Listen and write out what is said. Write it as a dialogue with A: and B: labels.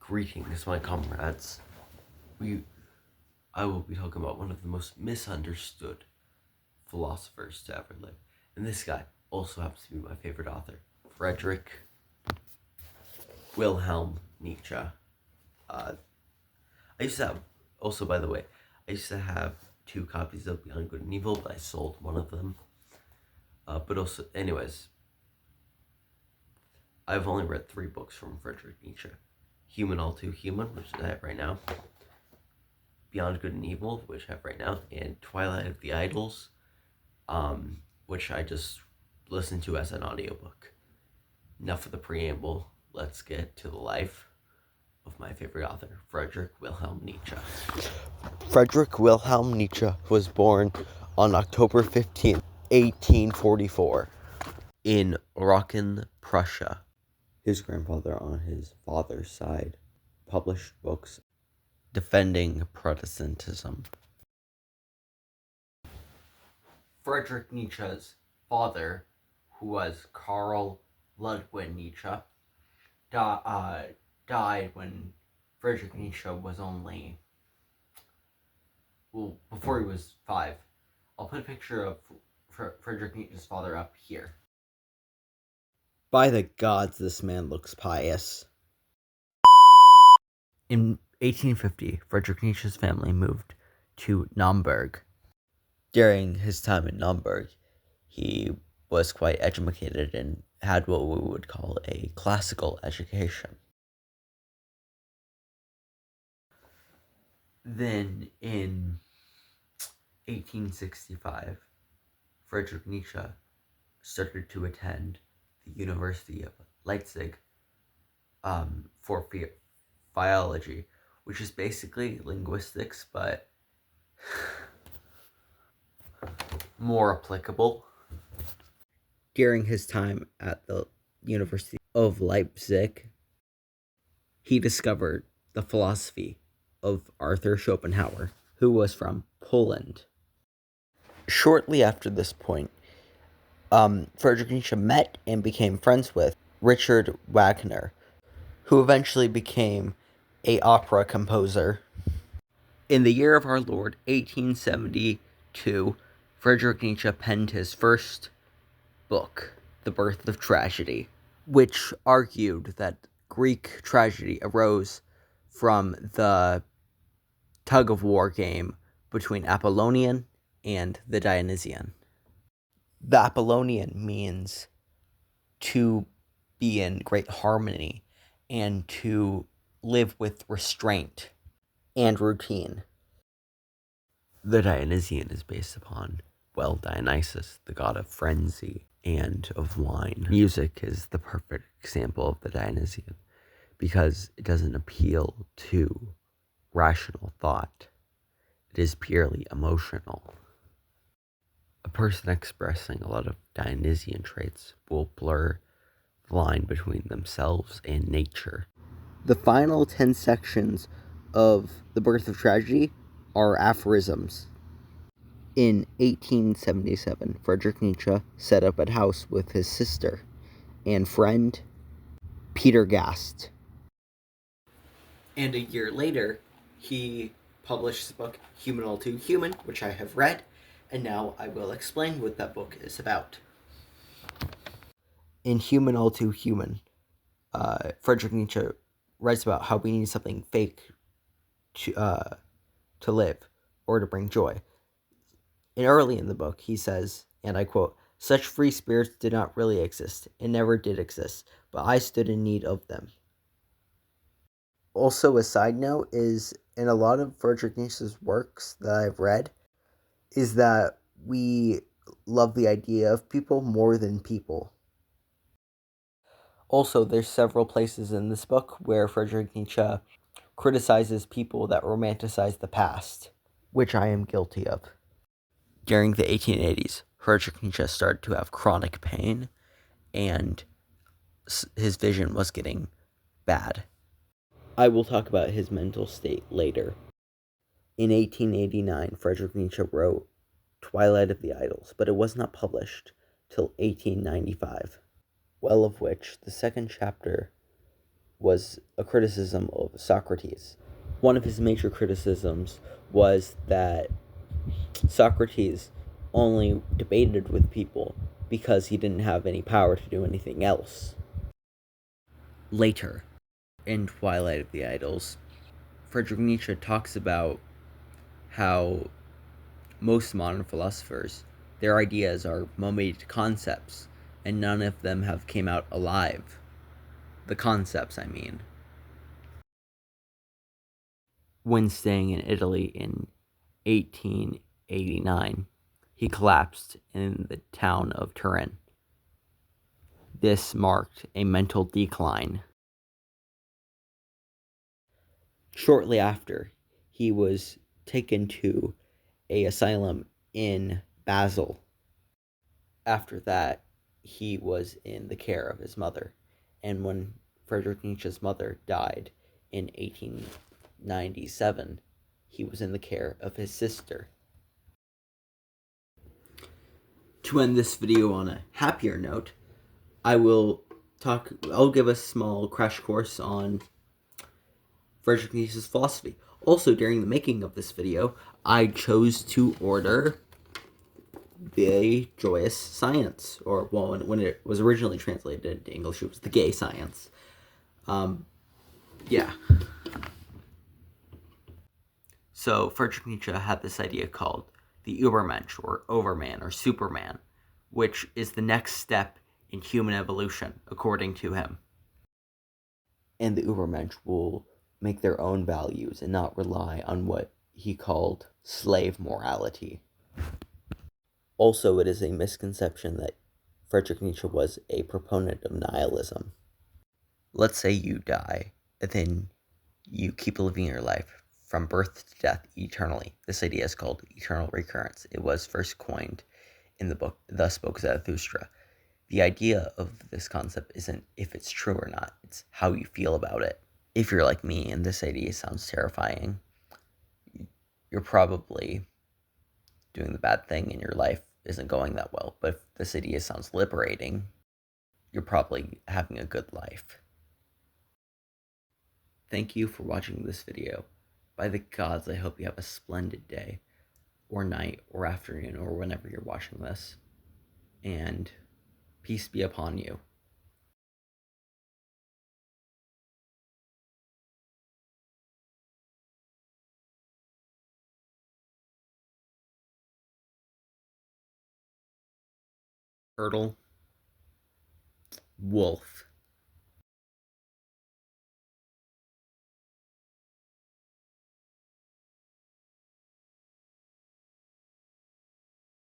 A: Greetings, my comrades. I will be talking about one of the most misunderstood philosophers to ever live. And this guy also happens to be my favorite author, Friedrich Wilhelm Nietzsche. I used to have, also by the way, I used to have 2 copies of Beyond Good and Evil, but I sold one of them. But also, anyways, I've only read 3 books from Friedrich Nietzsche. Human All Too Human, which I have right now. Beyond Good and Evil, which I have right now. And Twilight of the Idols, which I just listened to as an audiobook. Enough of the preamble. Let's get to the life of my favorite author, Friedrich Wilhelm Nietzsche. Friedrich Wilhelm Nietzsche was born on October 15th, 1844, in Aachen, Prussia. His grandfather on his father's side published books defending Protestantism. Friedrich Nietzsche's father, who was Karl Ludwig Nietzsche, died when Friedrich Nietzsche was only, before he was 5. I'll put a picture of Friedrich Nietzsche's father up here. By the gods, this man looks pious. In 1850, Friedrich Nietzsche's family moved to Naumburg. During his time in Naumburg, he was quite educated and had what we would call a classical education. Then, in 1865, Friedrich Nietzsche started to attend the University of Leipzig for philology, which is basically linguistics, but more applicable. During his time at the University of Leipzig, he discovered the philosophy of Arthur Schopenhauer, who was from Poland. Shortly after this point, Friedrich Nietzsche met and became friends with Richard Wagner, who eventually became an opera composer. In the year of our Lord, 1872, Friedrich Nietzsche penned his first book, The Birth of Tragedy, which argued that Greek tragedy arose from the tug-of-war game between Apollonian and the Dionysian. The Apollonian means to be in great harmony and to live with restraint and routine. The Dionysian is based upon, Dionysus, the god of frenzy and of wine. Music is the perfect example of the Dionysian because it doesn't appeal to rational thought. It is purely emotional. A person expressing a lot of Dionysian traits will blur the line between themselves and nature. The final 10 sections of The Birth of Tragedy are aphorisms. In 1877, Friedrich Nietzsche set up a house with his sister and friend, Peter Gast. And a year later, he published the book Human All Too Human, which I have read, and now I will explain what that book is about. In Human All Too Human, Friedrich Nietzsche writes about how we need something fake to live or to bring joy. And early in the book, he says, and I quote, "Such free spirits did not really exist, and never did exist, but I stood in need of them." Also, a side note is, in a lot of Friedrich Nietzsche's works that I've read, is that we love the idea of people more than people. Also, there's several places in this book where Friedrich Nietzsche criticizes people that romanticize the past, which I am guilty of. During the 1880s, Friedrich Nietzsche started to have chronic pain, and his vision was getting bad. I will talk about his mental state later. In 1889, Friedrich Nietzsche wrote Twilight of the Idols, but it was not published till 1895, well of which the second chapter was a criticism of Socrates. One of his major criticisms was that Socrates only debated with people because he didn't have any power to do anything else. Later, in Twilight of the Idols, Friedrich Nietzsche talks about how most modern philosophers, their ideas are made concepts, and none of them have came out alive. The concepts, I mean. When staying in Italy in 1889, he collapsed in the town of Turin. This marked a mental decline. Shortly after, he was taken to an asylum in Basel. After that, he was in the care of his mother. And when Friedrich Nietzsche's mother died in 1897, he was in the care of his sister. To end this video on a happier note, I'll give a small crash course on Friedrich Nietzsche's philosophy. Also, during the making of this video, I chose to order The Joyous Science, or, well, when it was originally translated into English, it was The Gay Science. Yeah. So, Friedrich Nietzsche had this idea called the Übermensch, or Overman, or Superman, which is the next step in human evolution, according to him. And the Übermensch will make their own values and not rely on what he called slave morality. Also, it is a misconception that Friedrich Nietzsche was a proponent of nihilism. Let's say you die, and then you keep living your life from birth to death eternally. This idea is called eternal recurrence. It was first coined in the book Thus Spoke Zarathustra. The idea of this concept isn't if it's true or not, it's how you feel about it. If you're like me and this idea sounds terrifying, you're probably doing the bad thing and your life isn't going that well. But if this idea sounds liberating, you're probably having a good life. Thank you for watching this video. By the gods, I hope you have a splendid day, or night, or afternoon, or whenever you're watching this. And peace be upon you. Turtle. Wolf.